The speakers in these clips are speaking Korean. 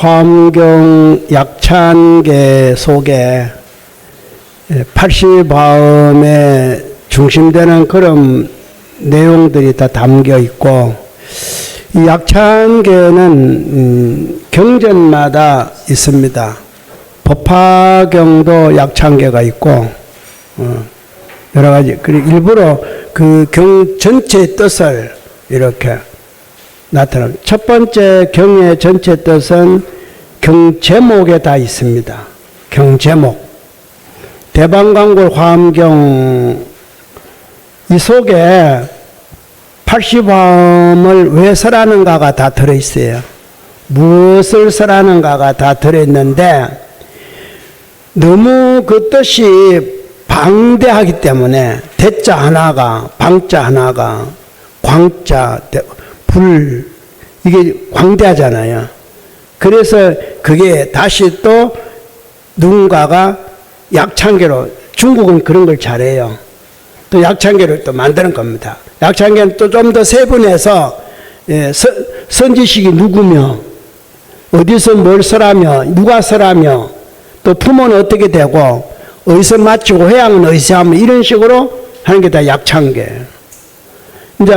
화엄경 약찬계 속에 80화음에 중심되는 그런 내용들이 다 담겨 있고, 이 약찬계는 경전마다 있습니다. 법화경도 약찬계가 있고, 여러 가지. 그리고 일부러 그 경 전체의 뜻을 이렇게 나타납니다. 첫 번째 경의 전체 뜻은 경 제목에 다 있습니다. 경 제목. 대방광골 화엄경 이 속에 80화음을 왜 설하는가가 다 들어있어요. 무엇을 설하는가가 다 들어있는데 너무 그 뜻이 방대하기 때문에 대자 하나가, 방자 하나가, 광자, 불, 이게 광대하잖아요. 그래서 그게 다시 또 누군가가 약찬계로, 중국은 그런 걸 잘해요. 또 약찬계를 또 만드는 겁니다. 약찬계는 또 좀 더 세분해서, 선지식이 누구며, 어디서 뭘 설하며, 누가 설하며, 또 품은 어떻게 되고, 어디서 마치고 회양은 어디서 하면 이런 식으로 하는 게 다 약찬계. 이제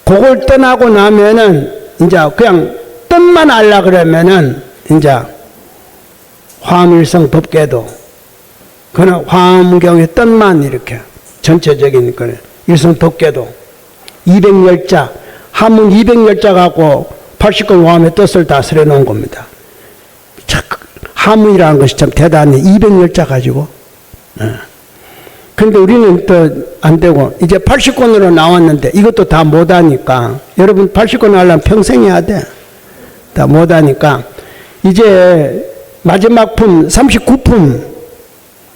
그걸 떠나고 나면은 이제 그냥 뜻만 알라 그러면은 이제 화엄일성 법계도 그는 화엄경의 뜻만 이렇게 전체적인 그 일성 법계도 200열자 한문 200열자 갖고 80권 화엄의 뜻을 다 설해 놓은 겁니다. 한문이라는 것이 참 대단해. 200열자 가지고. 근데 우리는 또 안 되고, 이제 80권으로 나왔는데 이것도 다 못하니까, 여러분 80권 하려면 평생 해야 돼. 다 못하니까, 이제 마지막 품, 39품,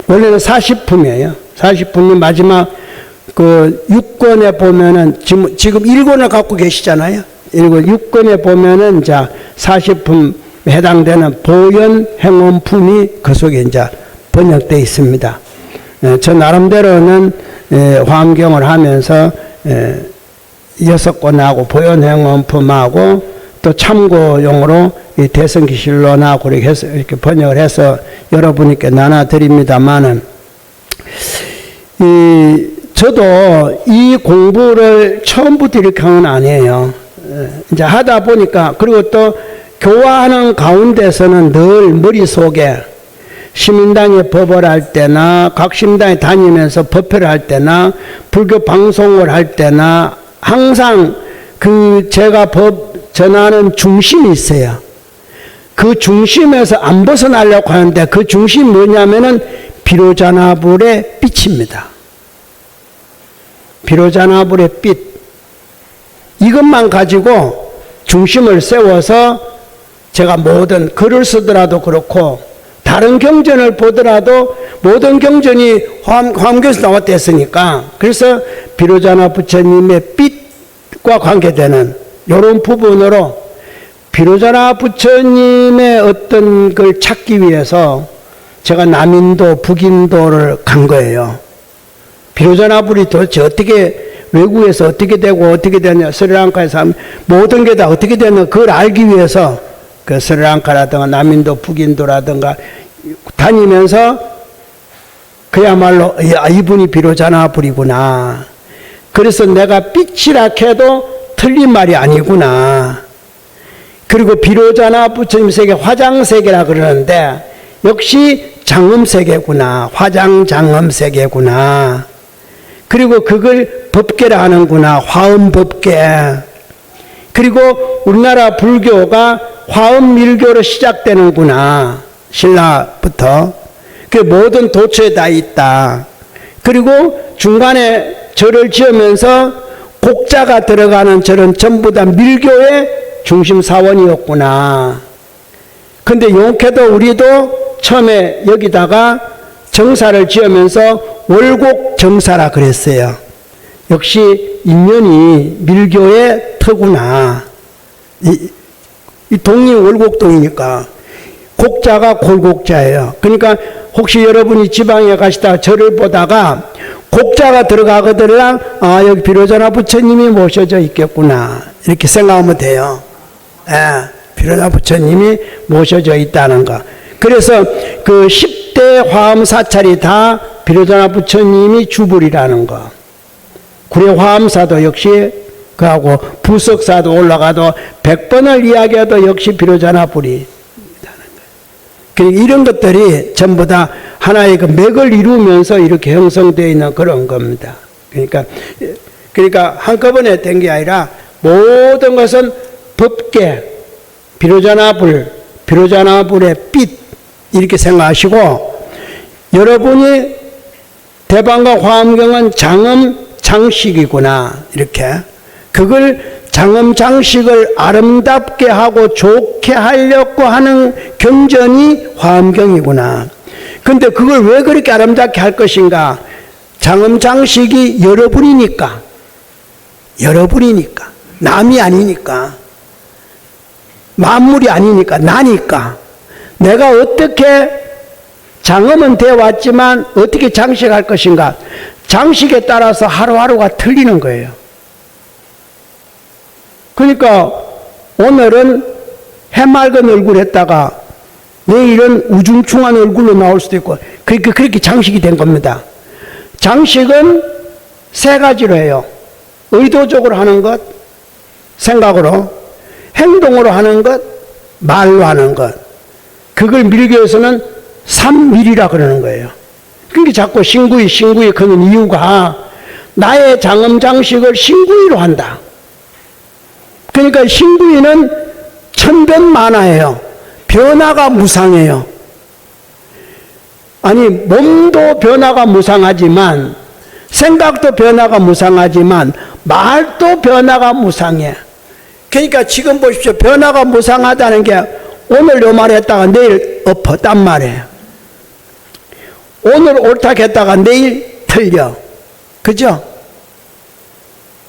원래는 40품이에요. 40품이 마지막 그 6권에 보면은, 지금 1권을 갖고 계시잖아요. 6권에 보면은 이제 40품 해당되는 보현 행원품이 그 속에 이제 번역되어 있습니다. 저 나름대로는 화엄경을 하면서 6권하고 보현행원품하고 또 참고용으로 이 대성기실론하고 이렇게 번역을 해서 여러분께 나눠드립니다만은, 저도 이 공부를 처음부터 이렇게 한 건 아니에요. 이제 하다 보니까, 그리고 또 교화하는 가운데서는 늘 머릿속에 시민당에 법을 할 때나 각 시민당에 다니면서 법회를 할 때나 불교 방송을 할 때나 항상 그 제가 법 전하는 중심이 있어요. 그 중심에서 안 벗어나려고 하는데 그 중심이 뭐냐면은 비로자나불의 빛입니다. 비로자나불의 빛. 이것만 가지고 중심을 세워서 제가 모든 글을 쓰더라도 그렇고 다른 경전을 보더라도 모든 경전이 화엄경에서 나왔댔으니까, 그래서 비로자나 부처님의 빛과 관계되는 이런 부분으로 비로자나 부처님의 어떤 걸 찾기 위해서 제가 남인도 북인도를 간 거예요. 비로자나 불이 도대체 어떻게 외국에서 어떻게 되고 어떻게 되냐, 스리랑카에서 모든 게 다 어떻게 되냐, 그걸 알기 위해서 그 스리랑카라든가 남인도 북인도라든가 다니면서 그야말로 이분이 비로자나 불이구나. 그래서 내가 빛이라 해도 틀린 말이 아니구나. 그리고 비로자나 부처님 세계 화장세계라 그러는데 역시 장엄세계구나. 화장장엄세계구나. 그리고 그걸 법계라 하는구나. 화엄법계. 그리고 우리나라 불교가 화엄밀교로 시작되는구나. 신라부터. 그 모든 도처에 다 있다. 그리고 중간에 절을 지으면서 곡자가 들어가는 절은 전부 다 밀교의 중심 사원이었구나. 근데 용케도 우리도 처음에 여기다가 정사를 지으면서 월곡 정사라 그랬어요. 역시 인연이 밀교의 터구나. 이 동이 월곡동이니까 곡자가 골곡자예요. 그러니까 혹시 여러분이 지방에 가시다가 절을 보다가 곡자가 들어가거들랑 아, 여기 비로자나 부처님이 모셔져 있겠구나 이렇게 생각하면 돼요. 예, 비로자 부처님이 모셔져 있다는 거. 그래서 그 10대 화엄 사찰이 다 비로자 부처님이 주불이라는 거. 구례 화엄사도 역시 그하고 부석사도 올라가도 100번을 이야기해도 역시 비로자나 불이. 이런 것들이 전부 다 하나의 그 맥을 이루면서 이렇게 형성되어 있는 그런 겁니다. 그러니까 한꺼번에 된 게 아니라 모든 것은 법계, 비로자나 불의 빛 이렇게 생각하시고, 여러분이 대방과 화엄경은 장엄 장식이구나 이렇게, 그걸 장엄 장식을 아름답게 하고 좋게 하려고 하는 경전이 화엄경이구나. 근데 그걸 왜 그렇게 아름답게 할 것인가? 장엄 장식이 여러분이니까, 남이 아니니까, 만물이 아니니까, 나니까. 내가 어떻게 장엄은 되어 왔지만 어떻게 장식할 것인가? 장식에 따라서 하루하루가 틀리는 거예요. 그러니까 오늘은 해맑은 얼굴 했다가 내일은 우중충한 얼굴로 나올 수도 있고, 그렇게 장식이 된 겁니다. 장식은 세 가지로 해요. 의도적으로 하는 것, 생각으로, 행동으로 하는 것, 말로 하는 것. 그걸 밀교에서는 삼밀이라 그러는 거예요. 그러니까 자꾸 신구이 그는 이유가 나의 장엄 장식을 신구이로 한다. 그러니까 신구이는 천변만화예요. 변화가 무상해요. 아니, 몸도 변화가 무상하지만, 생각도 변화가 무상하지만, 말도 변화가 무상해. 그러니까 지금 보십시오. 변화가 무상하다는 게 오늘 요 말 했다가 내일 엎어, 딴 말이에요. 오늘 옳다고 했다가 내일 틀려. 그죠?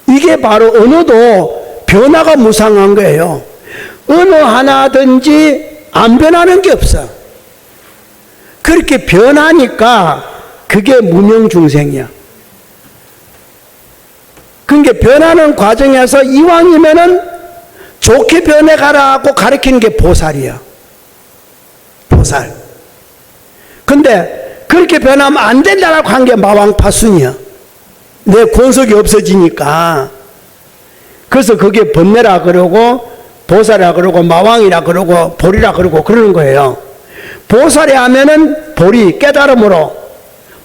이게 바로 언어도 변화가 무상한 거예요. 언어 하나든지 안 변하는 게 없어. 그렇게 변하니까 그게 무명중생이야. 그러니까 변하는 과정에서 이왕이면은 좋게 변해가라고 가르치는 게 보살이야. 보살. 근데 그렇게 변하면 안 된다라고 한 게 마왕파순이야. 내 권속이 없어지니까. 그래서 그게 번뇌라 그러고 보살이라 그러고 마왕이라 그러고 보리라 그러고 그러는 거예요. 보살이 하면은 보리, 깨달음으로,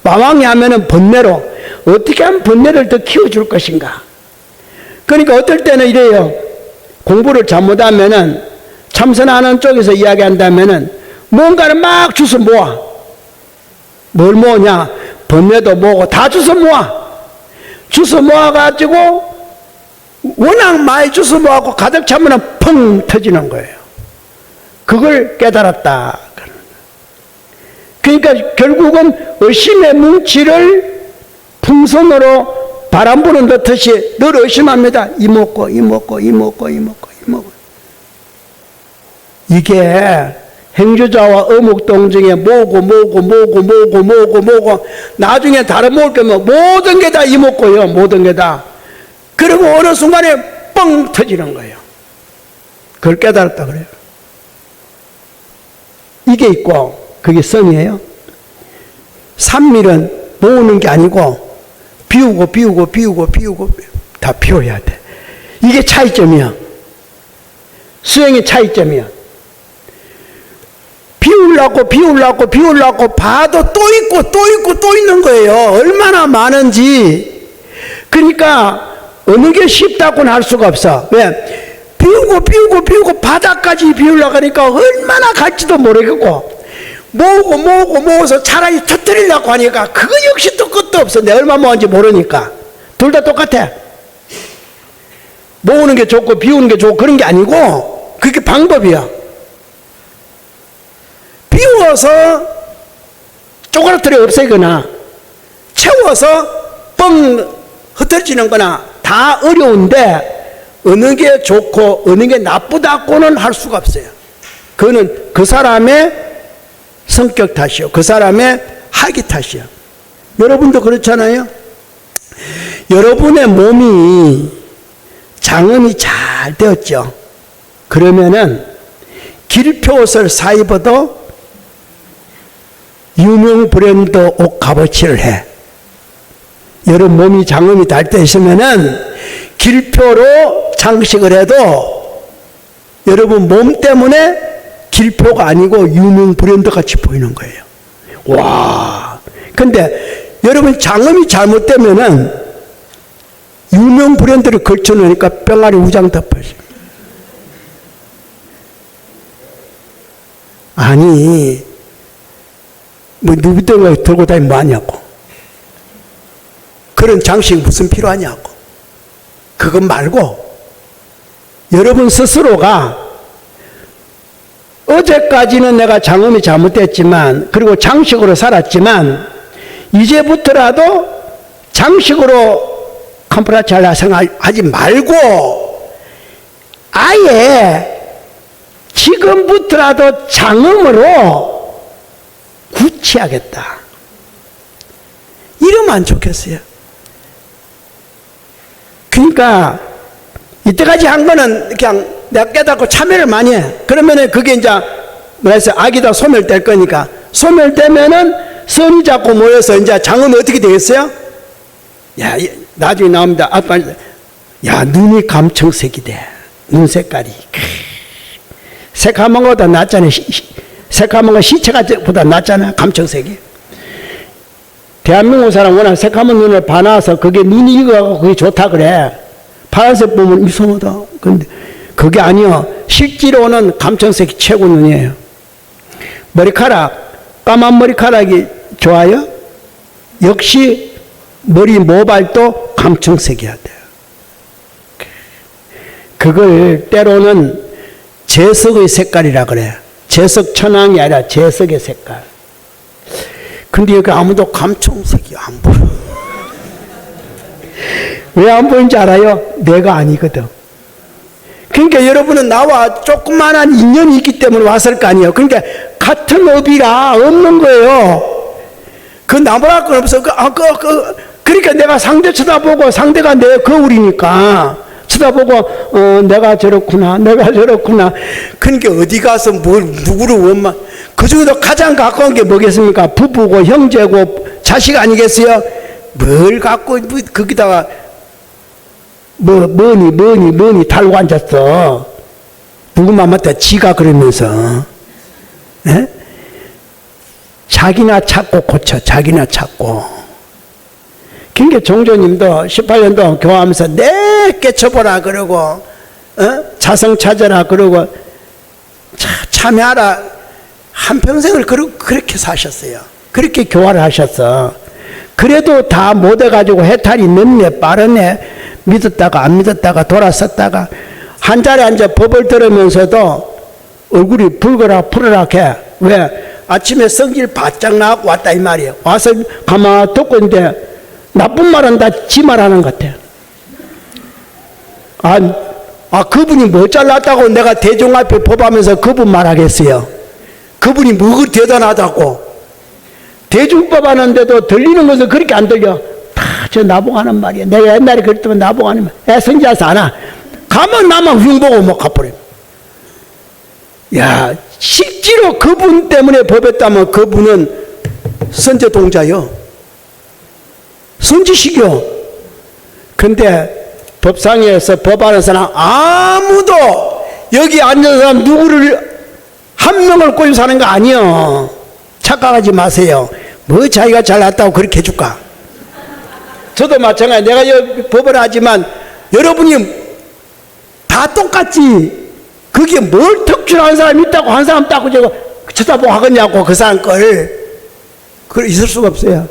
마왕이 하면은 번뇌로, 어떻게 하면 번뇌를 더 키워줄 것인가. 그러니까 어떨 때는 이래요. 공부를 잘못하면은, 참선하는 쪽에서 이야기한다면은 뭔가를 막 주워 모아. 뭘 모으냐? 번뇌도 모으고 다 주워 모아. 주워 모아가지고 워낙 많이 주워 모아고 가득 차면은 펑 터지는 거예요. 그걸 깨달았다. 그러니까 결국은 의심의 뭉치를 풍선으로 바람 부는 듯이 늘 의심합니다. 이먹고. 이게 행주자와 어묵동정에 모으고 나중에 다른 먹을 거면 모든 게 다 이먹고요. 모든 게 다. 그리고 어느 순간에 뻥 터지는 거예요. 그걸 깨달았다 그래요. 이게 있고 그게 성이에요. 삼밀은 모으는 게 아니고 비우고 다 비워야 돼. 이게 차이점이야. 수행의 차이점이야. 비우려고 봐도 또 있는 거예요. 얼마나 많은지. 그러니까 어느 게 쉽다고는 할 수가 없어. 왜? 비우고 바닥까지 비우려고 하니까 얼마나 갈지도 모르겠고, 모으서 차라리 터뜨리려고 하니까 그거 역시 또 끝도 없어. 내가 얼마 모았는지 모르니까. 둘 다 똑같아. 모으는 게 좋고 비우는 게 좋고 그런 게 아니고, 그게 방법이야. 비워서 쪼그라뜨려 없애거나 채워서 뻥 흩어지는 거나 다 어려운데, 어느 게 좋고 어느 게 나쁘다고는 할 수가 없어요. 그거는 그 사람의 성격 탓이요, 그 사람의 학위 탓이요. 여러분도 그렇잖아요. 여러분의 몸이 장엄이 잘 되었죠. 그러면은 길표 옷을 사입어도 유명 브랜드 옷 값어치를 해. 여러분 몸이 장염이 달 때 있으면은 길표로 장식을 해도 여러분 몸 때문에 길표가 아니고 유명 브랜드 같이 보이는 거예요. 와. 근데 여러분 장염이 잘못되면은 유명 브랜드를 걸쳐 놓으니까 뿅아리 우장 덮어져. 아니, 뭐 누비덩이 들고 다니면 뭐하냐고. 그런 장식이 무슨 필요하냐고. 그것 말고 여러분 스스로가 어제까지는 내가 장엄이 잘못됐지만 그리고 장식으로 살았지만 이제부터라도 장식으로 컴프라치할라 생각하지 말고 아예 지금부터라도 장엄으로 구치하겠다. 이러면 안 좋겠어요. 그러니까 이때까지 한 거는 그냥 내가 깨닫고 참여를 많이 해. 그러면은 그게 이제 뭐랬어요? 악이다 소멸될 거니까. 소멸되면은 선이 잡고 모여서 이제 장엄이 어떻게 되겠어요? 야, 나중에 나옵니다. 아빠, 야, 눈이 감청색이 돼. 눈 색깔이. 새카만 거보다 낫잖아요. 새카만 거 시체보다 낫잖아요. 감청색이. 대한민국 사람 워낙 새카만 눈을 봐놔서 그게 눈이 익어가고 그게 좋다 그래. 파란색 보면 이상하다. 근데 그게 아니요. 실제로는 감청색이 최고 눈이에요. 머리카락, 까만 머리카락이 좋아요? 역시 머리 모발도 감청색이어야 돼요. 그걸 때로는 재석의 색깔이라 그래. 재석 천황이 아니라 재석의 색깔. 근데 여기 아무도 감청색이 안 보여. 왜 안 보이는지 알아요? 내가 아니거든. 그러니까 여러분은 나와 조그만한 인연이 있기 때문에 왔을 거 아니에요. 그러니까 같은 업이라 없는 거예요. 그 나무랄 건 없어. 그러니까 내가 상대 쳐다보고 상대가 내 거울이니까 쳐다보고 내가 저렇구나 내가 저렇구나. 그러니까 어디 가서 누구를 원만 그 중에도 가장 가까운 게 뭐겠습니까? 부부고 형제고 자식 아니겠어요? 뭘 갖고 거기다가 뭐니 달고 앉았어. 누구만 맞다 지가 그러면서 에? 자기나 찾고 고쳐. 자기나 찾고. 그러니까 종조님도 18년도 교화하면서 내 깨쳐보라 그러고 자성 찾아라 그러고 참여하라. 한평생을 그렇게 사셨어요. 그렇게 교화를 하셨어. 그래도 다 못해가지고 해탈이 늦네 빠르네. 믿었다가 안 믿었다가 돌아섰다가 한 자리에 앉아 법을 들으면서도 얼굴이 붉어라 푸르락 해. 왜? 아침에 성질 바짝 나고 왔다 이 말이에요. 와서 가만히 듣고 있는데 나쁜 말은 다 지 말하는 것 같아. 그분이 뭐 잘났다고 내가 대중 앞에 법하면서 그분 말하겠어요. 그분이 뭐 대단하다고. 대중법 하는데도 들리는 것은 그렇게 안 들려. 다 저 나봉하는 말이야. 내가 옛날에 그랬더니 나봉하는 말. 성지하서 안 와. 가면 나만 흉보고 못 가버려. 야, 실제로 그분 때문에 법했다면 그분은 선제동자요. 선지식이요. 근데 법상에서 법하는 사람 아무도 여기 앉은 사람 누구를 한 명을 꼬이고 사는 거 아니요. 착각하지 마세요. 뭐 자기가 잘났다고 그렇게 해줄까? 저도 마찬가지. 내가 여기 법을 하지만 여러분이 다 똑같지. 그게 뭘 특출한 사람이 있다고 한 사람 따고 저거 쳐다보고 하겠냐고 그 사람 걸. 그래 있을 수가 없어요.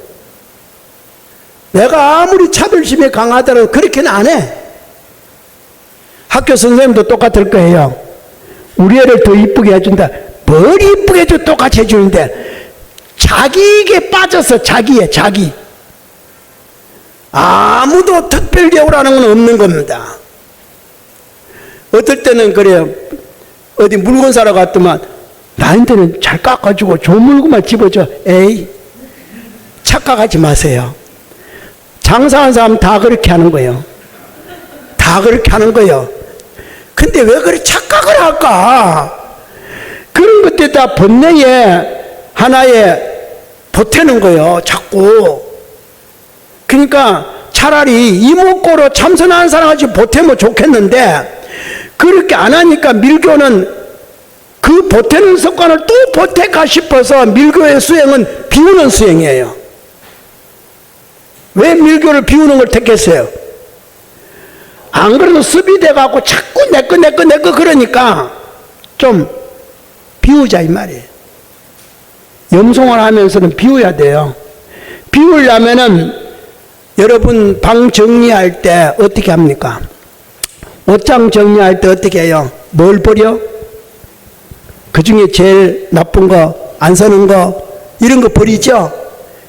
내가 아무리 차별심이 강하더라도 그렇게는 안 해. 학교 선생님도 똑같을 거예요. 우리 애를 더 이쁘게 해준다. 뭘 이쁘게 해줘 똑같이 해주는데 자기에게 빠져서 자기. 아무도 특별 대우라는 건 없는 겁니다. 어떨 때는 그래요. 어디 물건 사러 갔더만 나한테는 잘 깎아주고 좋은 물건만 집어줘. 에이, 착각하지 마세요. 장사하는 사람 다 그렇게 하는 거예요. 다 그렇게 하는 거예요. 근데 왜 그렇게 착각을 할까? 그런 것들다 번뇌에 하나에 보태는 거예요, 자꾸. 그러니까 차라리 이목구로 참선하는 사람같이 보태면 좋겠는데, 그렇게 안 하니까 밀교는 그 보태는 습관을 또 보태가 싶어서 밀교의 수행은 비우는 수행이에요. 왜 밀교를 비우는 걸 택했어요? 안 그래도 습이 돼갖고 자꾸 내꺼 그러니까 좀 비우자 이 말이에요. 염송을 하면서는 비워야 돼요. 비우려면은 여러분 방 정리할 때 어떻게 합니까? 옷장 정리할 때 어떻게 해요? 뭘 버려? 그 중에 제일 나쁜 거, 안 쓰는 거, 이런 거 버리죠?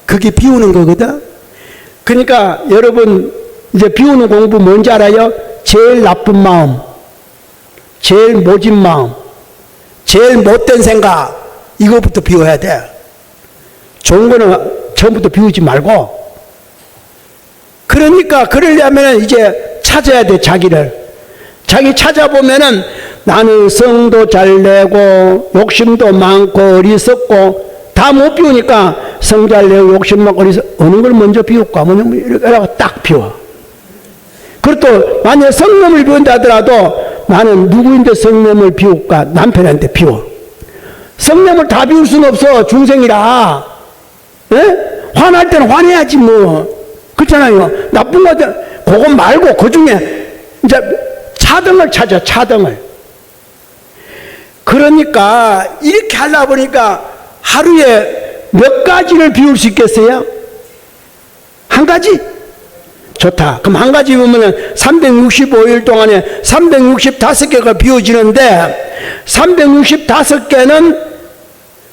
그게 비우는 거거든? 그러니까 여러분 이제 비우는 공부 뭔지 알아요? 제일 나쁜 마음, 제일 모진 마음, 제일 못된 생각, 이거부터 비워야 돼. 좋은 거는 처음부터 비우지 말고. 그러니까 그러려면 이제 찾아야 돼, 자기를. 자기 찾아보면은 나는 성도 잘 내고 욕심도 많고 어리석고 다 못 비우니까 성 잘 내고 욕심 많고 어리석고 어느 걸 먼저 비울까? 이렇게 딱 비워. 그리고 또 만약에 성놈을 비운다 하더라도 나는 누구인데 성놈을 비울까? 남편한테 비워. 성놈을 다 비울 수는 없어, 중생이라. 에? 화날 때는 화내야지 뭐. 그렇잖아요. 나쁜 거 그거 말고 그 중에 이제 차등을 찾아, 차등을. 그러니까 이렇게 하려고 보니까 하루에 몇 가지를 비울 수 있겠어요? 한 가지? 좋다. 그럼 한 가지 보면은 365일 동안에 365개가 비워지는데 365개는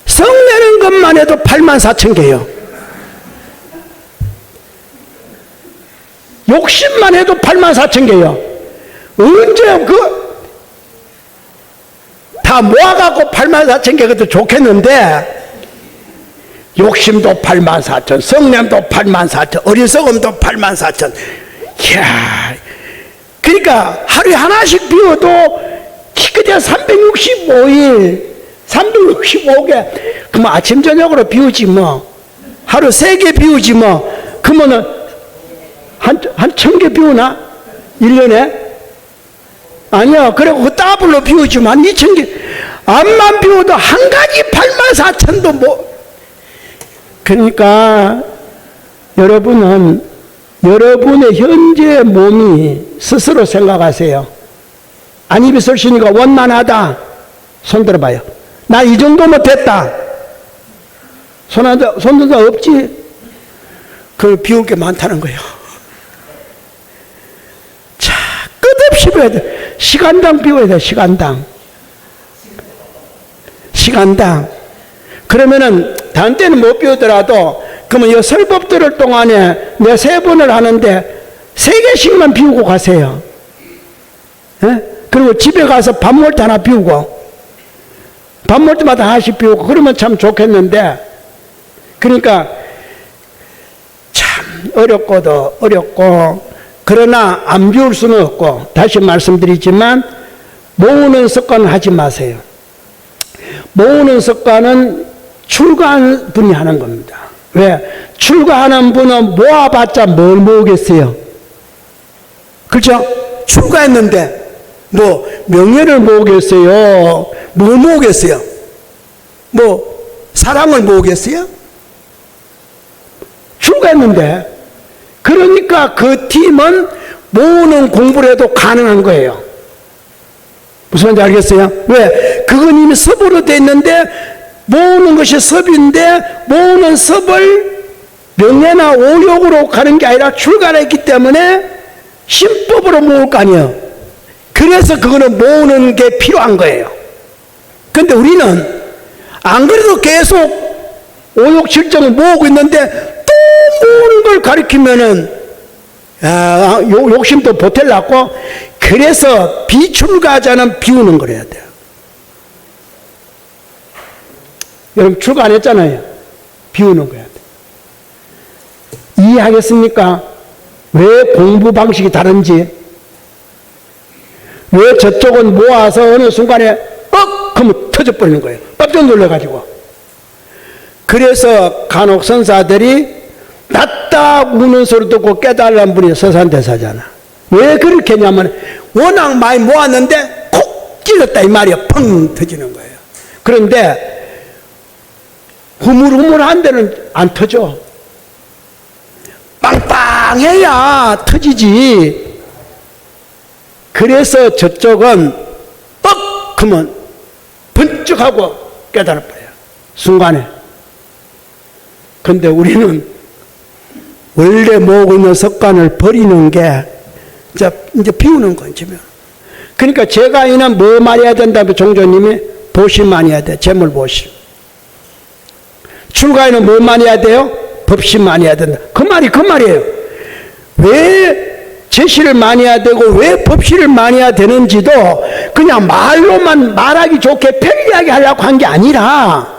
성내는 것만 해도 84,000개요. 욕심만 해도 84,000개요. 언제 다 모아갖고 84,000개 그것도 좋겠는데, 욕심도 84,000, 성냄도 84,000, 어리석음도 84,000. 이야, 그러니까 하루에 하나씩 비워도 기껏해야 365일, 365개. 그러면 아침 저녁으로 비우지 뭐. 하루 3개 비우지 뭐. 그러면은 한 1,000개 비우나? 1년에? 아니야. 그리고 그 더블로 비우지만 2,000개. 암만 비워도 한 가지 84,000도 뭐. 그러니까 여러분은 여러분의 현재 몸이 스스로 생각하세요. 안 입이 설시니까 원만하다. 손 들어봐요. 나 이 정도면 됐다. 손 든 사람 없지? 그걸 비울 게 많다는 거예요. 자, 끝없이 비워야 돼. 시간당 비워야 돼, 시간당. 그러면은, 다른 때는 못 비우더라도, 그러면 이 설법들을 동안에 내 3번을 하는데, 3개씩만 비우고 가세요. 예? 그리고 집에 가서 밥 먹을 때 하나 비우고, 밥 먹을 때마다 하나씩 비우고, 그러면 참 좋겠는데, 그러니까, 참 어렵고도 어렵고, 그러나 안 비울 수는 없고, 다시 말씀드리지만 모으는 습관은 하지 마세요. 모으는 습관은 출가하는 분이 하는 겁니다. 왜? 출가하는 분은 모아봤자 뭘 모으겠어요? 그렇죠? 출가했는데 뭐 명예를 모으겠어요? 뭘 모으겠어요? 뭐 사랑을 모으겠어요? 출가했는데. 그러니까 그 팀은 모으는 공부를 해도 가능한 거예요. 무슨 말인지 알겠어요? 왜? 그건 이미 섭으로 돼 있는데, 모으는 것이 섭인데, 모으는 섭을 명예나 오욕으로 가는 게 아니라 출가를 했기 때문에 신법으로 모을 거 아니에요. 그래서 그거는 모으는 게 필요한 거예요. 근데 우리는 안 그래도 계속 오욕 실정을 모으고 있는데, 모으는 걸 가리키면은 욕심도 보탤라고. 그래서 비출가자는 비우는 걸 해야 돼요. 여러분 출가 안 했잖아요. 비우는 거 해야 돼요. 이해하겠습니까? 왜 공부 방식이 다른지, 왜 저쪽은 모아서 어느 순간에 하면 터져버리는 거예요. 깜짝 놀라가지고. 그래서 간혹 선사들이 낫다 우는 소리 듣고 깨달은 분이 서산대사잖아. 왜 그렇게 했냐면 워낙 많이 모았는데 콕 찔렀다 이 말이야. 펑 터지는 거예요. 그런데 흐물흐물한 데는 안 터져. 빵빵해야 터지지. 그래서 저쪽은 뻑 하면 번쩍하고 깨달아버려요. 순간에. 근데 우리는 원래 모으고 있는 습관을 버리는 게 이제 비우는 거지. 그러니까 제가 이는 뭐 말해야 된다면 종조님이 보시만 해야 돼. 재물보시. 출가에는 뭐만 해야 돼요? 법시만 해야 된다. 그 말이에요. 왜 제시를 많이 해야 되고 왜 법시를 많이 해야 되는지도 그냥 말로만 말하기 좋게 편리하게 하려고 한 게 아니라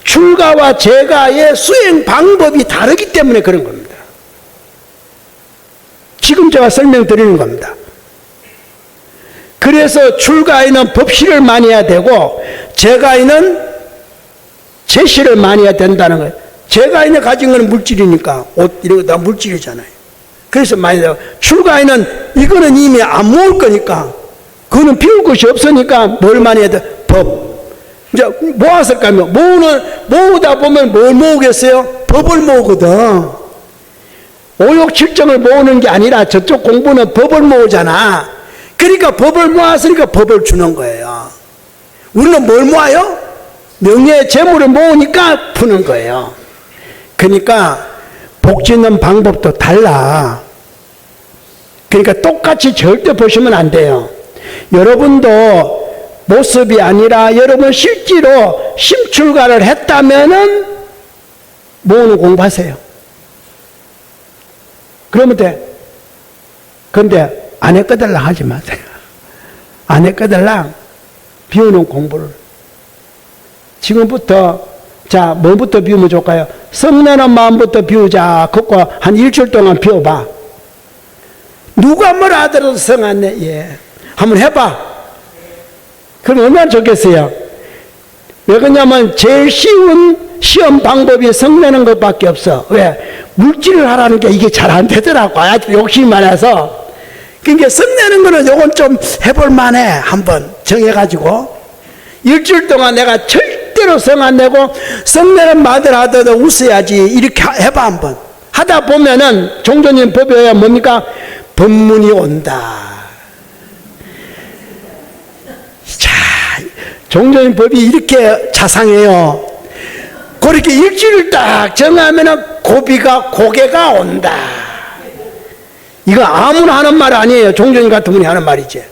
출가와 재가의 수행 방법이 다르기 때문에 그런 겁니다. 지금 제가 설명드리는 겁니다. 그래서 출가에는 법시를 많이 해야 되고 재가에는 제시를 많이 해야 된다는 거예요. 재가에는 가진 건 물질이니까 옷 이런 거 다 물질이잖아요. 그래서 많이 돼요. 출가에는 이거는 이미 안 모을 거니까 그거는 비울 것이 없으니까 뭘 많이 해야 돼? 법. 이제 모았을까요? 모으다 보면 뭘 모으겠어요? 법을 모으거든. 오욕칠정을 모으는 게 아니라 저쪽 공부는 법을 모으잖아. 그러니까 법을 모았으니까 법을 주는 거예요. 우리는 뭘 모아요? 명예 재물을 모으니까 푸는 거예요. 그러니까 복 짓는 방법도 달라. 그러니까 똑같이 절대 보시면 안 돼요. 여러분도 모습이 아니라 여러분 실제로 심출가를 했다면은 모으는 공부하세요. 그러면 돼. 그런데 안 했거들랑 하지 마세요. 안 했거들랑 비우는 공부를. 지금부터 자 뭐부터 비우면 좋을까요? 성내는 마음부터 비우자. 그거 한 일주일 동안 비워봐. 누가 뭐라 하더라도 성 안 내. 예. 한번 해봐. 그럼 얼마나 좋겠어요? 왜 그러냐면 제일 쉬운 시험 방법이 성내는 것밖에 없어. 왜? 물질을 하라는 게 이게 잘 안 되더라고. 아주 욕심이 많아서. 그러니까 성내는 거는 요건 좀 해볼 만해. 한번 정해가지고. 일주일 동안 내가 절대로 성 안 내고 성내는 마들 하더라도 웃어야지. 이렇게 해봐 한번. 하다 보면은 종조님 법에 뭡니까? 법문이 온다. 자, 종조님 법이 이렇게 자상해요. 그렇게 일주일을 딱 정하면은 고개가 온다. 이거 아무나 하는 말 아니에요. 종조님 같은 분이 하는 말이지.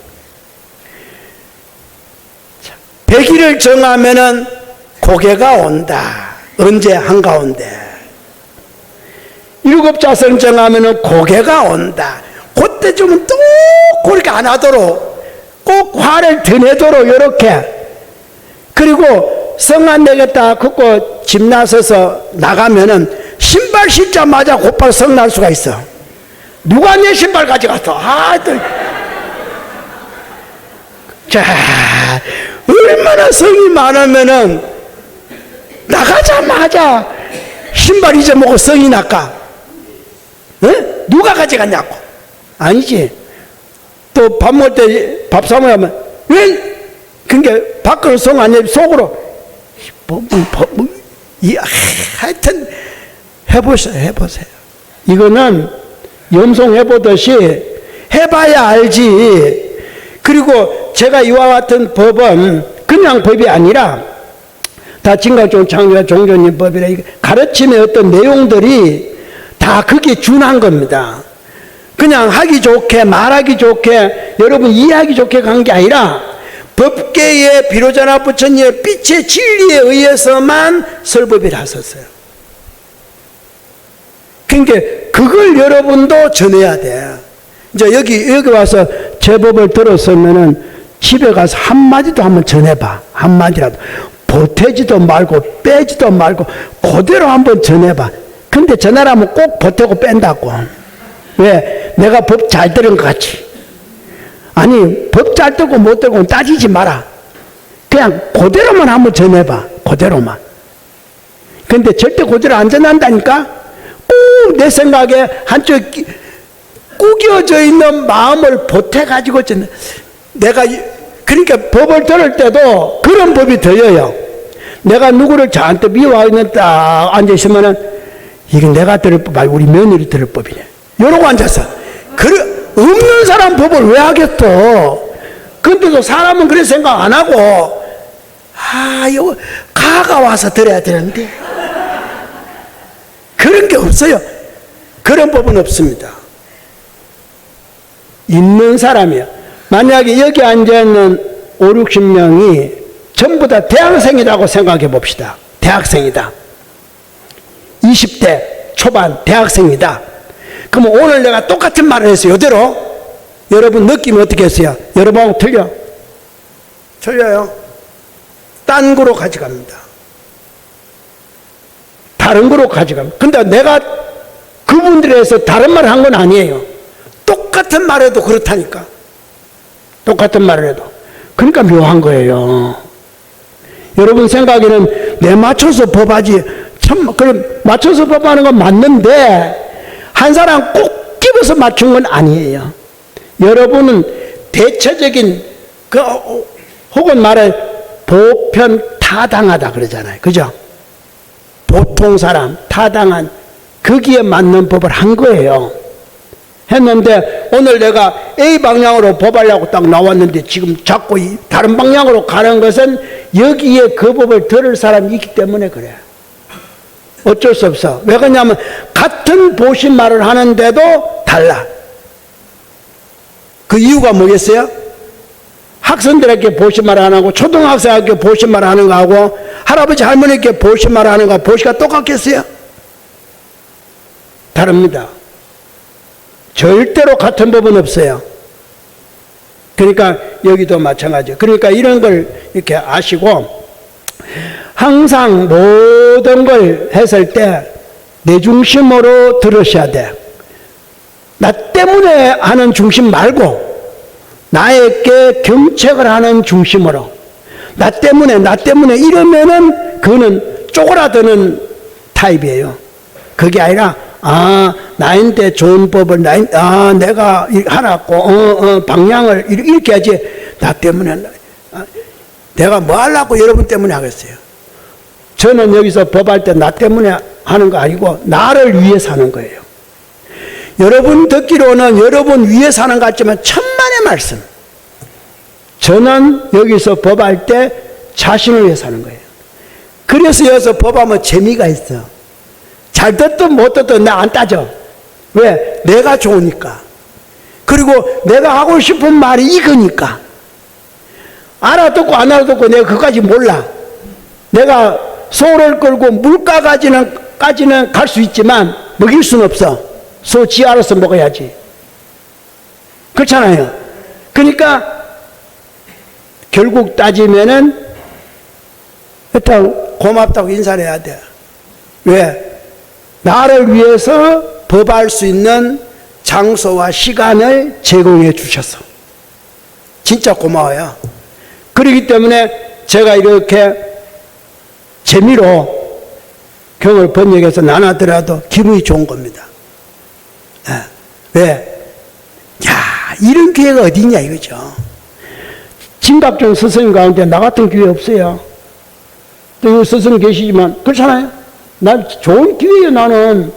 100일을 정하면은 고개가 온다. 언제? 한가운데. 7자성 정하면은 고개가 온다. 그때 좀 또 그렇게 안 하도록 꼭 화를 더 내도록 이렇게. 그리고 성 안 내겠다 그거 집 나서서 나가면은 신발 신자마자 곧바로 성 날 수가 있어. 누가 내 신발 가져갔어? 자, 얼마나 성이 많으면은 나가자마자 신발 잊어먹고 성이 날까? 에? 누가 가져갔냐고? 아니지. 또 밥 먹을 때 밥 사 먹으면 왜? 그러니까 밖으로 성 안 내 속으로 하여튼 해보세요. 이거는 염송해보듯이 해봐야 알지. 그리고 제가 이와 같은 법은 그냥 법이 아니라 다 진강종 창조와 종조님 법이라 가르침의 어떤 내용들이 다 그게 준한 겁니다. 그냥 하기 좋게 말하기 좋게 여러분 이해하기 좋게 간 게 아니라 법계의 비로자나 부처님의 빛의 진리에 의해서만 설법을 하셨어요. 그러니까 그걸 여러분도 전해야 돼. 이제 여기 와서 제 법을 들었으면은 집에 가서 한마디도 한번 전해봐. 한마디라도. 보태지도 말고 빼지도 말고 그대로 한번 전해봐. 근데 전화하면 꼭 보태고 뺀다고. 왜? 내가 법 잘 들은 것 같이. 아니 법 잘 듣고 못 듣고 따지지 마라. 그냥 그대로만 한번 전해봐. 그대로만. 근데 절대 그대로 안 전한다니까? 꼭 내 생각에 한쪽 구겨져 있는 마음을 보태가지고 내가, 그러니까 법을 들을 때도 그런 법이 들려요. 내가 누구를 저한테 미워하는 딱 앉아있으면은, 이게 내가 들을 법, 아니, 우리 며느리 들을 법이네. 이러고 앉았어. 없는 사람 법을 왜 하겠어? 근데도 사람은 그렇게 생각 안 하고, 이거 가가 와서 들어야 되는데. 그런 게 없어요. 그런 법은 없습니다. 있는 사람이요. 만약에 여기 앉아있는 5, 60명이 전부 다 대학생이라고 생각해 봅시다. 대학생이다. 20대 초반 대학생이다. 그럼 오늘 내가 똑같은 말을 했어요. 이대로. 여러분 느낌이 어떻게 했어요? 여러분하고 틀려? 틀려요. 딴 거로 가져갑니다. 다른 거로 가져갑니다. 근데 내가 그분들에서 다른 말을 한 건 아니에요. 똑같은 말해도 그렇다니까. 똑같은 말을 해도. 그러니까 묘한 거예요. 여러분 생각에는 내 맞춰서 법하지, 참, 그럼 맞춰서 법하는 건 맞는데, 한 사람 꼭 집어서 맞춘 건 아니에요. 여러분은 대체적인, 혹은 말해, 보편 타당하다 그러잖아요. 그죠? 보통 사람, 타당한, 거기에 맞는 법을 한 거예요. 했는데, 오늘 내가 A 방향으로 법하려고 딱 나왔는데, 지금 자꾸 다른 방향으로 가는 것은 여기에 그 법을 들을 사람이 있기 때문에 그래. 어쩔 수 없어. 왜 그러냐면, 같은 보신말을 하는데도 달라. 그 이유가 뭐겠어요? 학생들에게 보신말 안 하고, 초등학생에게 보신말 하는 거하고, 할아버지 할머니께 보신말 하는 거, 보시가 똑같겠어요? 다릅니다. 절대로 같은 법은 없어요. 그러니까 여기도 마찬가지예요. 그러니까 이런 걸 이렇게 아시고, 항상 모든 걸 했을 때 내 중심으로 들으셔야 돼. 나 때문에 하는 중심 말고 나에게 경책을 하는 중심으로. 나 때문에 이러면은 그거는 쪼그라드는 타입이에요. 그게 아니라 나인데 좋은 법을 내가 하라고 방향을 이렇게 하지. 나 때문에 내가 뭐 하려고 여러분 때문에 하겠어요. 저는 여기서 법할 때 나 때문에 하는 거 아니고 나를 위해서 하는 거예요. 여러분 듣기로는 여러분 위해서 하는 것 같지만 천만의 말씀. 저는 여기서 법할 때 자신을 위해서 하는 거예요. 그래서 여기서 법하면 재미가 있어. 잘 듣든 못 듣든 나 안 따져. 왜? 내가 좋으니까. 그리고 내가 하고 싶은 말이 이거니까. 알아듣고 안 알아듣고 내가 그까지 몰라. 내가 소를 끌고 물가까지는 갈 수 있지만 먹일 수는 없어. 소 지 알아서 먹어야지. 그렇잖아요. 그러니까 결국 따지면은 일단 고맙다고 인사를 해야 돼. 왜? 나를 위해서 법할 수 있는 장소와 시간을 제공해 주셔서 진짜 고마워요. 그렇기 때문에 제가 이렇게 재미로 경을 번역해서 나누더라도 기분이 좋은 겁니다. 왜? 이런 기회가 어디 있냐 이거죠. 진갑종 스승님 가운데 나 같은 기회 없어요. 또 스승님 계시지만 그렇잖아요. 난 좋은 기회예요. 나는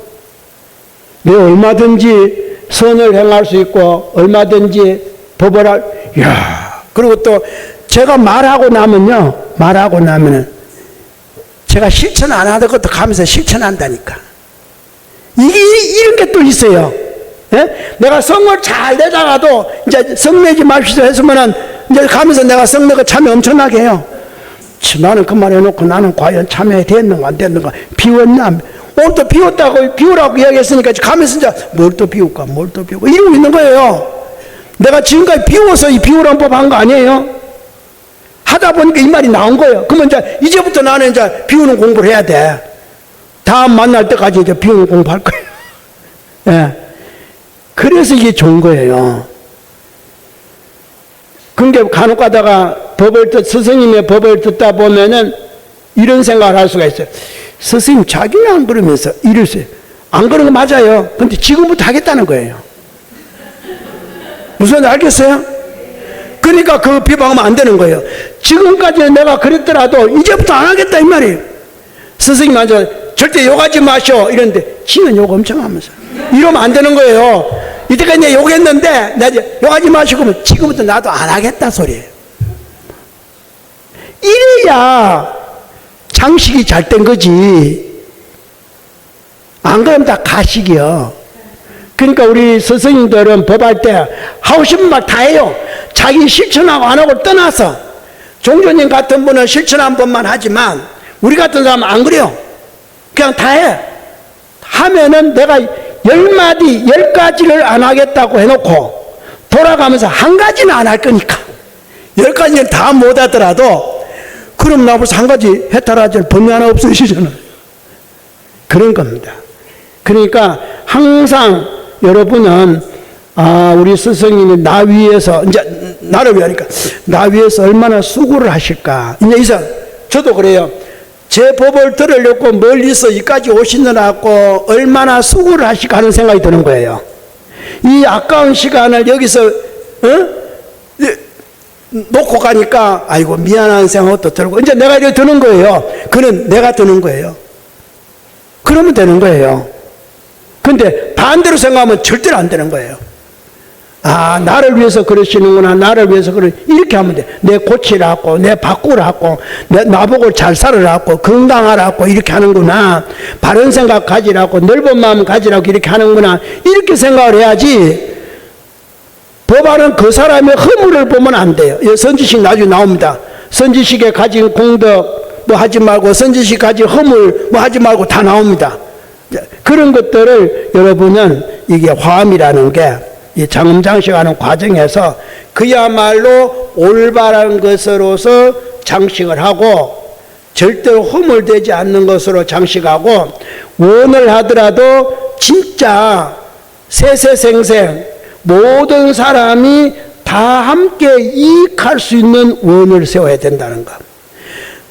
내 얼마든지 선을 행할 수 있고 얼마든지 법을 그리고 또 제가 말하고 나면은 제가 실천 안 하던 것도 가면서 실천한다니까. 이런 게 또 있어요. 예? 내가 성을 잘 내다가도 이제 성내지 마시죠 했으면은 이제 가면서 내가 성내가 참여 엄청나게 해요. 나는 그 말 해놓고 나는 과연 참여해 됐는가 안 됐는가 비웠나 오늘 또 비웠다고 비우라고 이야기했으니까 가면서 이제 뭘 또 비울까 이러고 있는 거예요. 내가 지금까지 비워서 이 비우라는 법 한 거 아니에요? 하다 보니까 이 말이 나온 거예요. 그러면 이제부터 나는 이제 비우는 공부를 해야 돼. 다음 만날 때까지 이제 비우는 공부할 거예요. 예. 그래서 이게 좋은 거예요. 그게 간혹 가다가 스승님의 법을 듣다 보면은 이런 생각을 할 수가 있어요. 스승님 자기는 안 그러면서 이랬어요. 안 그런 거 맞아요. 근데 지금부터 하겠다는 거예요. 무슨 말인지 알겠어요? 그러니까 그 비방하면 안 되는 거예요. 지금까지 내가 그랬더라도 이제부터 안 하겠다 이 말이에요. 스승님한테 절대 욕하지 마시오 이런데 지는 욕 엄청 하면서 이러면 안 되는 거예요. 이때까지 내가 욕했는데 나 이제 욕하지 마시고 지금부터 나도 안 하겠다 소리예요. 이래야 장식이 잘 된 거지. 안 그러면 다 가식이요. 그러니까 우리 스승님들은 법할 때 하고 싶은 말 다 해요. 자기 실천하고 안 하고 떠나서. 종조님 같은 분은 실천 한 번만 하지만 우리 같은 사람은 안 그래요. 그냥 다 해. 하면은 내가 10마디 10가지를 안 하겠다고 해놓고 돌아가면서 한 가지는 안 할 거니까 10가지는 다 못 하더라도 그럼 나 벌써 한 가지 해탈하지 번뇌 하나 없으시잖아요. 그런 겁니다. 그러니까 항상 여러분은 우리 스승님이 나 위해서 이제 나를 위하니까 나 위해서 얼마나 수고를 하실까. 이제 저도 그래요. 제 법을 들으려고 멀리서 여기까지 오시느라고 얼마나 수고를 하실까 하는 생각이 드는 거예요. 이 아까운 시간을 여기서 놓고 가니까 아이고 미안한 생각도 들고 이제 내가 이렇게 드는 거예요. 그는 내가 드는 거예요. 그러면 되는 거예요. 근데 반대로 생각하면 절대로 안 되는 거예요. 나를 위해서 그러시는구나. 나를 위해서 이렇게 하면 돼. 내 고치라고, 내 바꾸라고, 나보고 잘 살으라고, 건강하라고 이렇게 하는구나. 바른 생각 가지라고, 넓은 마음 가지라고 이렇게 하는구나. 이렇게 생각을 해야지. 법안은 그 사람의 허물을 보면 안 돼요. 선지식 나중에 나옵니다. 선지식에 가진 공덕 뭐 하지 말고, 선지식 가진 허물 뭐 하지 말고 다 나옵니다. 그런 것들을 여러분은 이게 화엄이라는 게 이 장음장식하는 과정에서 그야말로 올바른 것으로서 장식을 하고 절대로 허물되지 않는 것으로 장식하고 원을 하더라도 진짜 세세생생 모든 사람이 다 함께 이익할 수 있는 원을 세워야 된다는 것.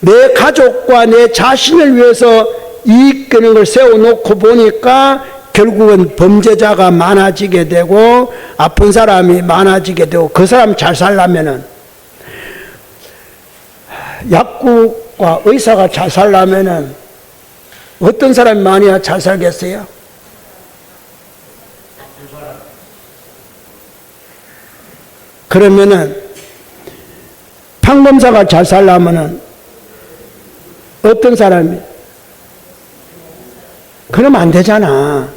내 가족과 내 자신을 위해서 이익되는 걸 세워놓고 보니까 결국은 범죄자가 많아지게 되고 아픈 사람이 많아지게 되고 그 사람 잘 살려면은 약국과 의사가 잘 살려면은 어떤 사람이 많이 잘 살겠어요? 그러면은 판검사가 잘 살려면은 어떤 사람이? 그러면 안 되잖아.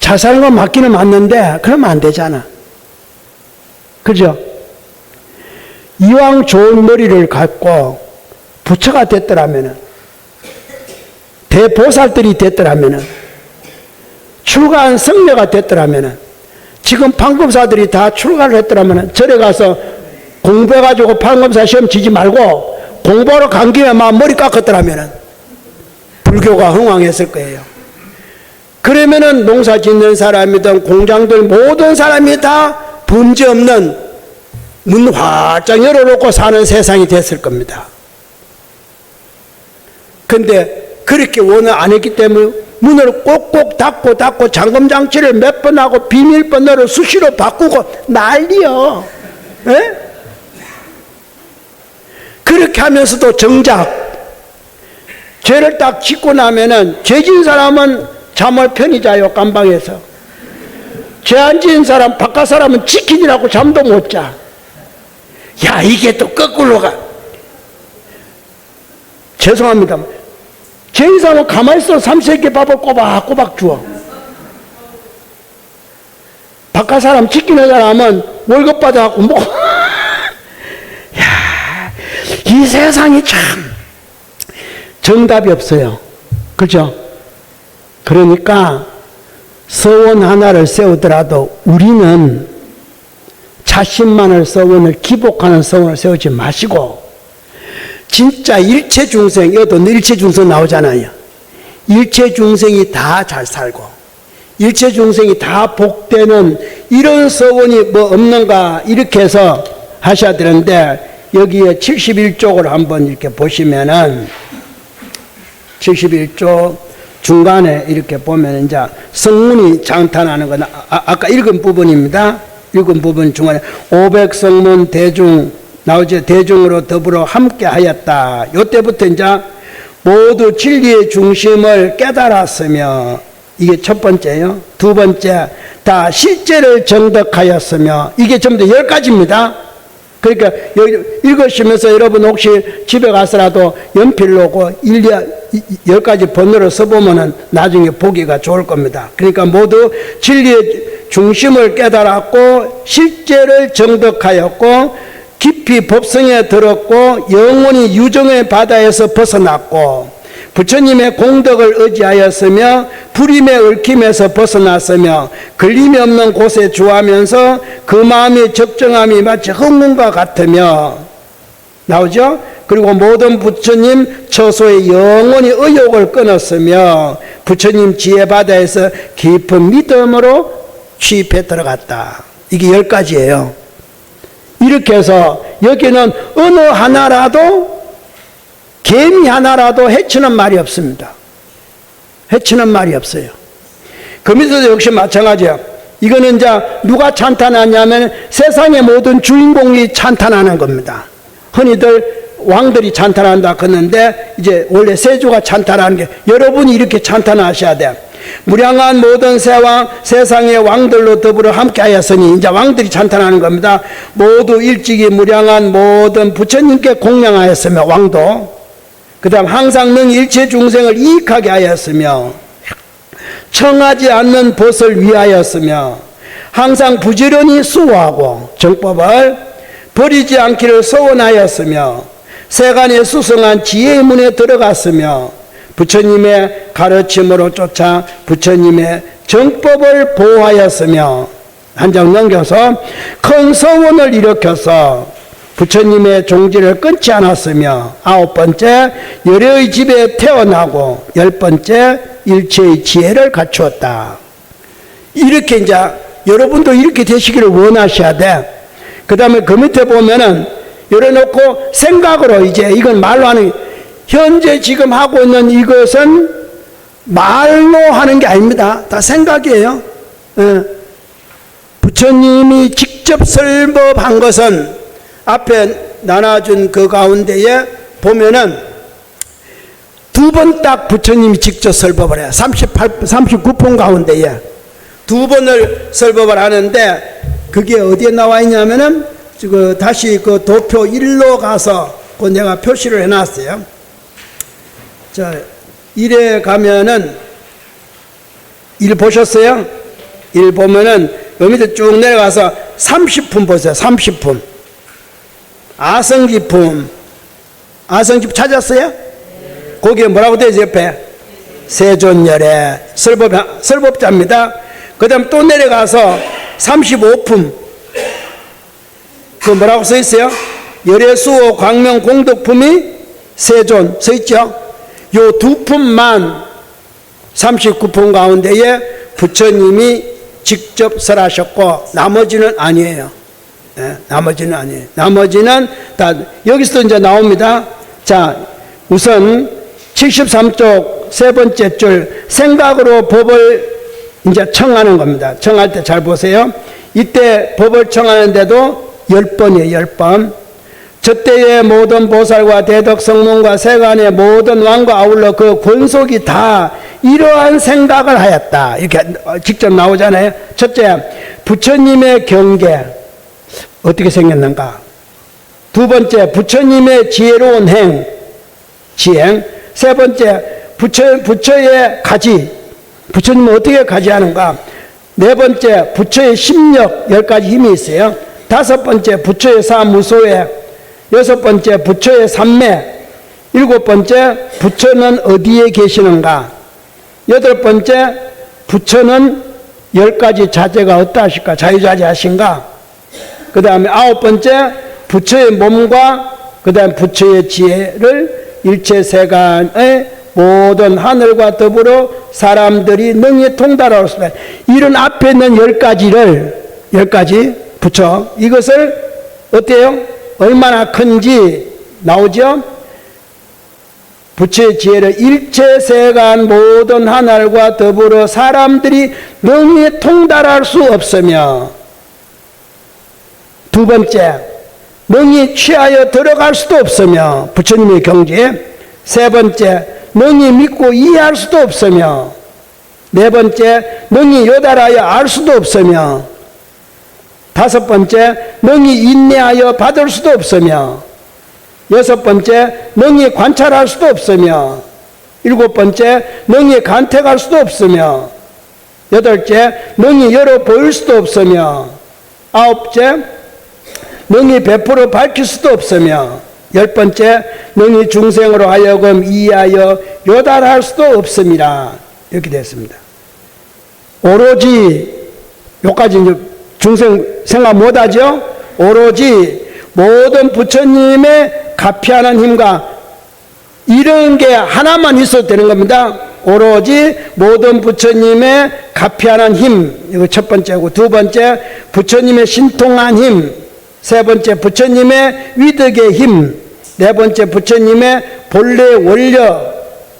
잘 사는 건 맞기는 맞는데 그러면 안 되잖아. 그죠? 이왕 좋은 머리를 갖고 부처가 됐더라면은 대보살들이 됐더라면은 출가한 성녀가 됐더라면은 지금 판검사들이 다 출가를 했더라면은 절에 가서 공부해가지고 판검사 시험 치지 말고 공부하러 간 김에 막 머리 깎았더라면은 불교가 흥왕했을 거예요. 그러면은 농사 짓는 사람이든 공장들 모든 사람이 다 범죄 없는 문 활짝 열어놓고 사는 세상이 됐을 겁니다. 근데 그렇게 원을 안 했기 때문에 문을 꼭꼭 닫고 잠금장치를 몇 번 하고 비밀번호를 수시로 바꾸고 난리요. 에? 그렇게 하면서도 정작 죄를 딱 짓고 나면은 죄진 사람은 잠을 편히 자요. 깜방에서. 죄 안 지은 사람 바깥 사람은 지키느라고 잠도 못 자. 야 이게 또 거꾸로 가. 죄송합니다. 죄인 사람은 가만히 있어 삼세끼 밥을 꼬박꼬박 주어. 바깥 사람 지키는 사람은 월급 받아갖고 뭐. 야, 이 세상이 참 정답이 없어요. 그죠? 그러니까 서원 하나를 세우더라도 우리는 자신만을 서원을 기복하는 서원을 세우지 마시고 진짜 일체 중생, 여도 일체 중생 나오잖아요. 일체 중생이 다 잘 살고 일체 중생이 다 복되는 이런 서원이 뭐 없는가 이렇게 해서 하셔야 되는데, 여기에 71쪽을 한번 이렇게 보시면은 71쪽 중간에 이렇게 보면 이제 성문이 장탄하는 건 아까 읽은 부분입니다. 읽은 부분 중간에 500성문 대중 나오죠. 대중으로 더불어 함께 하였다. 요때부터 이제 모두 진리의 중심을 깨달았으며, 이게 첫 번째요. 두 번째, 다 실제를 정덕하였으며, 이게 전부 다 10가지입니다. 그러니까 여기 읽으시면서 여러분 혹시 집에 가서라도 연필로 10가지 번호를 써보면은 나중에 보기가 좋을 겁니다. 그러니까 모두 진리의 중심을 깨달았고, 실제를 정덕하였고, 깊이 법성에 들었고, 영원히 유정의 바다에서 벗어났고, 부처님의 공덕을 의지하였으며 불임의 얽힘에서 벗어났으며 걸림이 없는 곳에 주하면서 그 마음의 적정함이 마치 흥문과 같으며, 나오죠? 그리고 모든 부처님 처소에 영원히 의욕을 끊었으며 부처님 지혜 바다에서 깊은 믿음으로 취입해 들어갔다. 이게 10가지예요. 이렇게 해서 여기는 어느 하나라도, 개미 하나라도 해치는 말이 없습니다. 해치는 말이 없어요. 그 밑에도 역시 마찬가지예요. 이거는 이제 누가 찬탄하냐면 세상의 모든 주인공이 찬탄하는 겁니다. 흔히들 왕들이 찬탄한다 그러는데, 이제 원래 세조가 찬탄하는 게, 여러분이 이렇게 찬탄하셔야 돼요. 무량한 모든 세상의 왕들로 더불어 함께하였으니, 이제 왕들이 찬탄하는 겁니다. 모두 일찍이 무량한 모든 부처님께 공양하였으며, 왕도 그 다음 항상 능 일체 중생을 이익하게 하였으며, 청하지 않는 벗을 위하였으며, 항상 부지런히 수호하고 정법을 버리지 않기를 소원하였으며, 세간에 수성한 지혜의 문에 들어갔으며, 부처님의 가르침으로 쫓아 부처님의 정법을 보호하였으며, 한 장 넘겨서 큰 서원을 일으켜서 부처님의 종지를 끊지 않았으며, 9번째 열애의 집에 태어나고 10번째 일체의 지혜를 갖추었다. 이렇게 이제 여러분도 이렇게 되시기를 원하셔야 돼. 그 다음에 그 밑에 보면은 열어놓고 생각으로, 이제 이건 말로 하는, 현재 지금 하고 있는 이것은 말로 하는 게 아닙니다. 다 생각이에요. 부처님이 직접 설법한 것은 앞에 나눠준 그 가운데에 보면은 두 번 딱 부처님이 직접 설법을 해요. 39품 가운데에 두 번을 설법을 하는데, 그게 어디에 나와 있냐면은 다시 그 도표 1로 가서 그 내가 표시를 해놨어요. 자, 1에 가면은 1 보셨어요? 1 보면은 여기 밑에 쭉 내려가서 30품 보세요. 30품. 아성기품. 아성기품 찾았어요? 거기에 뭐라고 되어 있어요? 옆에 세존열애 설법자입니다. 그 다음 또 내려가서 35품. 그 뭐라고 써 있어요? 열애수호 광명 공덕품이 세존 써 있죠? 요 두 품만 39품 가운데에 부처님이 직접 설하셨고, 나머지는 아니에요. 네, 나머지는 아니에요. 나머지는 다 여기서도 이제 나옵니다. 자, 우선 73쪽 세 번째 줄, 생각으로 법을 이제 청하는 겁니다. 청할 때 잘 보세요. 이때 법을 청하는데도 10번이에요. 10번. 저때의 모든 보살과 대덕성문과 세간의 모든 왕과 아울러 그 권속이 다 이러한 생각을 하였다. 이렇게 직접 나오잖아요. 첫째, 부처님의 경계 어떻게 생겼는가. 두 번째, 부처님의 지혜로운 지행. 세 번째, 부처의 가지. 부처님은 어떻게 가지하는가. 네 번째, 부처의 심력 10가지 힘이 있어요. 다섯 번째, 부처의 사무소에. 여섯 번째, 부처의 삼매. 일곱 번째, 부처는 어디에 계시는가. 여덟 번째, 부처는 10가지 자제가 어떠하실까. 자유자재하신가. 그 다음에 아홉 번째, 부처의 몸과 그 다음 부처의 지혜를 일체 세간의 모든 하늘과 더불어 사람들이 능히 통달할 수 있다. 이런 앞에 있는 10가지를, 10가지 부처, 이것을 어때요? 얼마나 큰지 나오죠? 부처의 지혜를 일체 세간 모든 하늘과 더불어 사람들이 능히 통달할 수 없으며, 두 번째, 능히 취하여 들어갈 수도 없으며, 부처님의 경지에. 세 번째, 능히 믿고 이해할 수도 없으며, 네 번째, 능히 요달하여 알 수도 없으며, 다섯 번째, 능히 인내하여 받을 수도 없으며, 여섯 번째, 능히 관찰할 수도 없으며, 일곱 번째, 능히 간택할 수도 없으며, 여덟째, 능히 열어 보일 수도 없으며, 아홉째, 능히 베풀어 밝힐 수도 없으며, 열 번째, 능히 중생으로 하여금 이해하여 요달할 수도 없습니다. 이렇게 됐습니다. 오로지 여기까지 이제 중생 생각 못하죠? 오로지 모든 부처님의 가피하는 힘과 이런 게 하나만 있어도 되는 겁니다. 오로지 모든 부처님의 가피하는 힘, 이거 첫 번째고, 두 번째 부처님의 신통한 힘, 세 번째 부처님의 위덕의 힘, 네 번째 부처님의 본래 원력,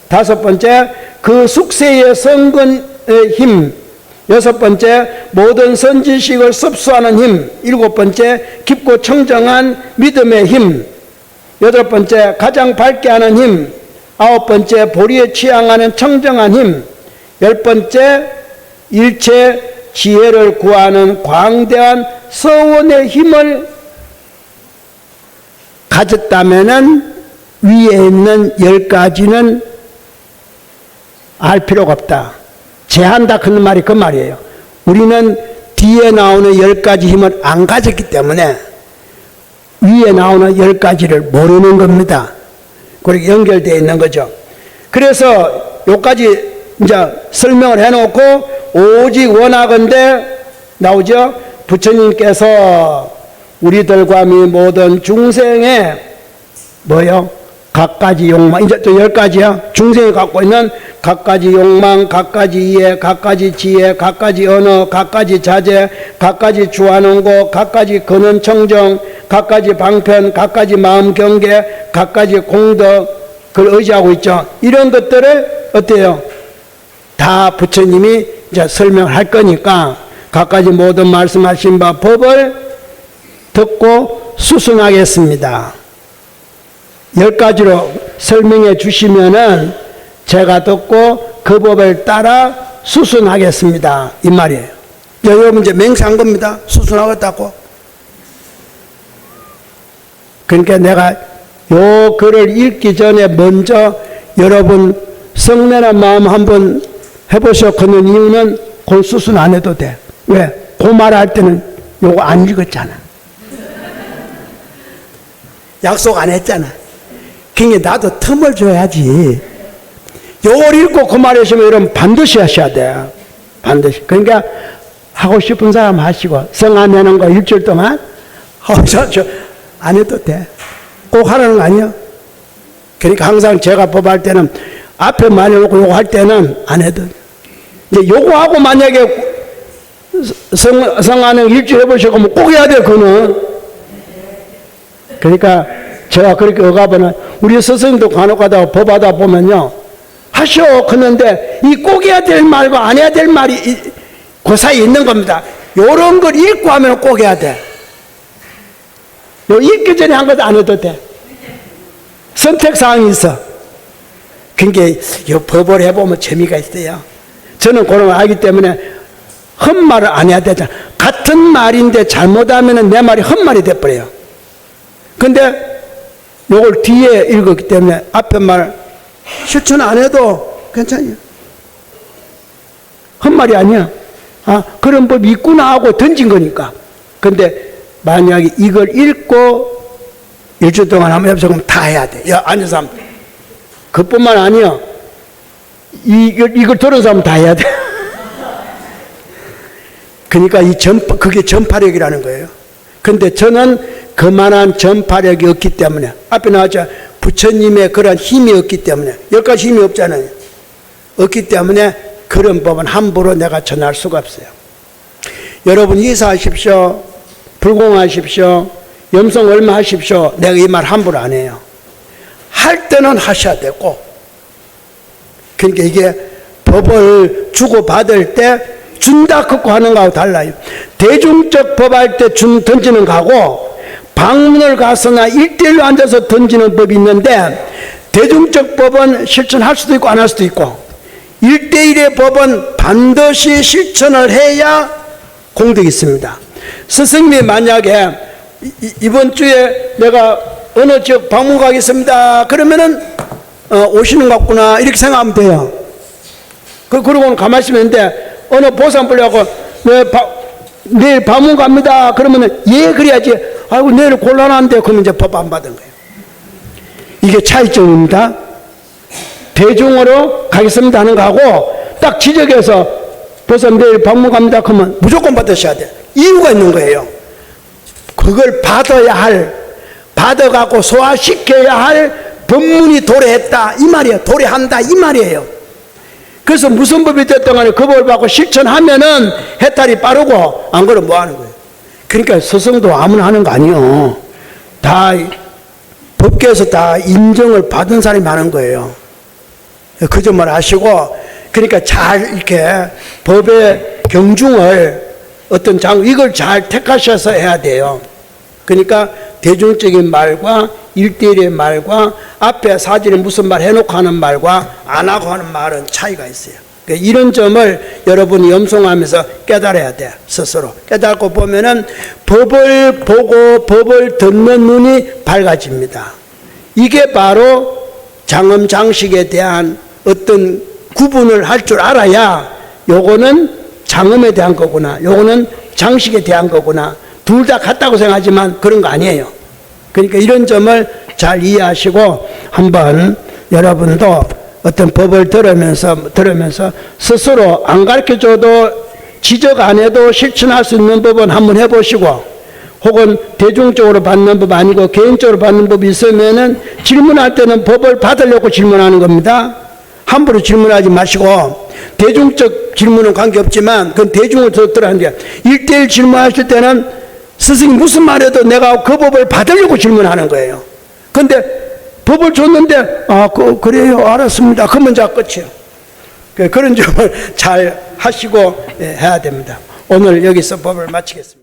다섯 번째 그 숙세의 성근의 힘, 여섯 번째 모든 선지식을 습수하는 힘, 일곱 번째 깊고 청정한 믿음의 힘, 여덟 번째 가장 밝게 하는 힘, 아홉 번째 보리에 취향하는 청정한 힘, 열 번째 일체 지혜를 구하는 광대한 서원의 힘을 가졌다면은 위에 있는 10가지는 알 필요가 없다. 제한다 그런 말이 그 말이에요. 우리는 뒤에 나오는 10가지 힘을 안 가졌기 때문에 위에 나오는 10가지를 모르는 겁니다. 그렇게 연결되어 있는 거죠. 그래서 여기까지 이제 설명을 해놓고 오직 원하건대 나오죠. 부처님께서 우리들과 미 모든 중생의 뭐요? 각가지 욕망, 이제 또 10가지야. 중생이 갖고 있는 각가지 욕망, 각가지 이해, 각가지 지혜, 각가지 언어, 각가지 자제, 각가지 주하는 곳, 각가지 근원 청정, 각가지 방편, 각가지 마음 경계, 각가지 공덕, 그걸 의지하고 있죠. 이런 것들을 어때요? 다 부처님이 이제 설명할 거니까 각가지 모든 말씀하신 바 법을 듣고 수순하겠습니다. 10가지로 설명해 주시면은 제가 듣고 그 법을 따라 수순하겠습니다. 이 말이에요. 여러분 이제 맹세한 겁니다. 수순하겠다고. 그러니까 내가 요 글을 읽기 전에 먼저 여러분 성내는 마음 한번 해보셨거든. 이유는 그 수순 안 해도 돼. 왜? 그 말할 때는 요거 안 읽었잖아. 약속 안 했잖아. 그러니까 나도 틈을 줘야지. 요걸 읽고 그 말 하시면 여러분 반드시 하셔야 돼요. 반드시. 그러니까 하고 싶은 사람 하시고 성 안 내는 거 일주일 동안 안 해도 돼. 꼭 하라는 거 아니야. 그러니까 항상 제가 법할 때는 앞에 많이 놓고 요거 할 때는 안 해도 돼. 이제 요거 하고 만약에 성 안에 일주일 해보시고 뭐 꼭 해야 돼. 그거는. 그러니까 제가 그렇게 억압은 우리 스승도 간혹가다 법하다 보면요 하셔 그런데 이 꼭 해야 될 말과 안 해야 될 말이 그 사이에 있는 겁니다. 요런 걸 읽고 하면 꼭 해야 돼. 요 읽기 전에 한 것도 안 해도 돼. 선택사항이 있어. 그러니까 요 법을 해보면 재미가 있어요. 저는 그런 걸 알기 때문에 헛말을 안 해야 되잖아. 같은 말인데 잘못하면 내 말이 헛말이 돼버려요. 근데 요걸 뒤에 읽었기 때문에 앞에 말 실천 안 해도 괜찮아요. 헛말이 아니야. 아, 그런 법이 있구나 하고 던진 거니까. 근데 만약에 이걸 읽고 일주일 동안 한번 해보자 그러면 다 해야 돼. 야, 앉은 사람. 그뿐만 아니야. 이걸 들은 사람 다 해야 돼. 그러니까 그게 전파력이라는 거예요. 근데 저는 그만한 전파력이 없기 때문에 앞에 나왔죠. 부처님의 그런 힘이 없기 때문에 10가지 힘이 없잖아요. 없기 때문에 그런 법은 함부로 내가 전할 수가 없어요. 여러분 이사하십시오. 불공하십시오. 염송 얼마 하십시오. 내가 이 말 함부로 안 해요. 할 때는 하셔야 되고, 그러니까 이게 법을 주고받을 때 준다 걷고 하는 거하고 달라요. 대중적 법할 때 던지는 거하고 방문을 가서나 1대1로 앉아서 던지는 법이 있는데, 대중적 법은 실천할 수도 있고 안 할 수도 있고, 1대1의 법은 반드시 실천을 해야 공덕이 있습니다. 스승님이 만약에 이번 주에 내가 어느 지역 방문 가겠습니다 그러면은 오시는 것 같구나 이렇게 생각하면 돼요. 그러고는 가만히 있으면 되는데, 어느 보상 불려고 내일 방문 갑니다 그러면은 예 그래야지, 아이고 내일 곤란한데 그러면 이제 법 안 받은 거예요. 이게 차이점입니다. 대중으로 가겠습니다 하는 거하고 딱 지적해서 벌써 내일 방문 갑니다 그러면 무조건 받으셔야 돼요. 이유가 있는 거예요. 그걸 받아갖고 소화시켜야 할 법문이 도래했다 이 말이에요. 도래한다 이 말이에요. 그래서 무슨 법이 됐든 간에 그 법을 받고 실천하면은 해탈이 빠르고, 안 그러면 뭐 하는 거예요. 그러니까 스승도 아무나 하는 거 아니에요. 다 법계에서 다 인정을 받은 사람이 하는 거예요. 그 점을 아시고, 그러니까 잘 이렇게 법의 경중을 어떤 이걸 잘 택하셔서 해야 돼요. 그러니까 대중적인 말과 1대1의 말과 앞에 사진에 무슨 말 해놓고 하는 말과 안 하고 하는 말은 차이가 있어요. 그러니까 이런 점을 여러분이 염송하면서 깨달아야 돼. 스스로 깨닫고 보면은 법을 보고 법을 듣는 눈이 밝아집니다. 이게 바로 장엄장식에 대한 어떤 구분을 할 줄 알아야 요거는 장엄에 대한 거구나, 요거는 장식에 대한 거구나, 둘 다 같다고 생각하지만 그런 거 아니에요. 그러니까 이런 점을 잘 이해하시고 한번 여러분도 어떤 법을 들으면서 스스로 안 가르쳐줘도 지적 안 해도 실천할 수 있는 법은 한번 해보시고, 혹은 대중적으로 받는 법 아니고 개인적으로 받는 법이 있으면은 질문할 때는 법을 받으려고 질문하는 겁니다. 함부로 질문하지 마시고, 대중적 질문은 관계없지만 그건 대중을 들어야 돼. 1대1 질문하실 때는 스승이 무슨 말해도 내가 그 법을 받으려고 질문하는 거예요. 근데 법을 줬는데 그래요 알았습니다 그러면 자 끝이에요. 그런 점을 잘 하시고 해야 됩니다. 오늘 여기서 법을 마치겠습니다.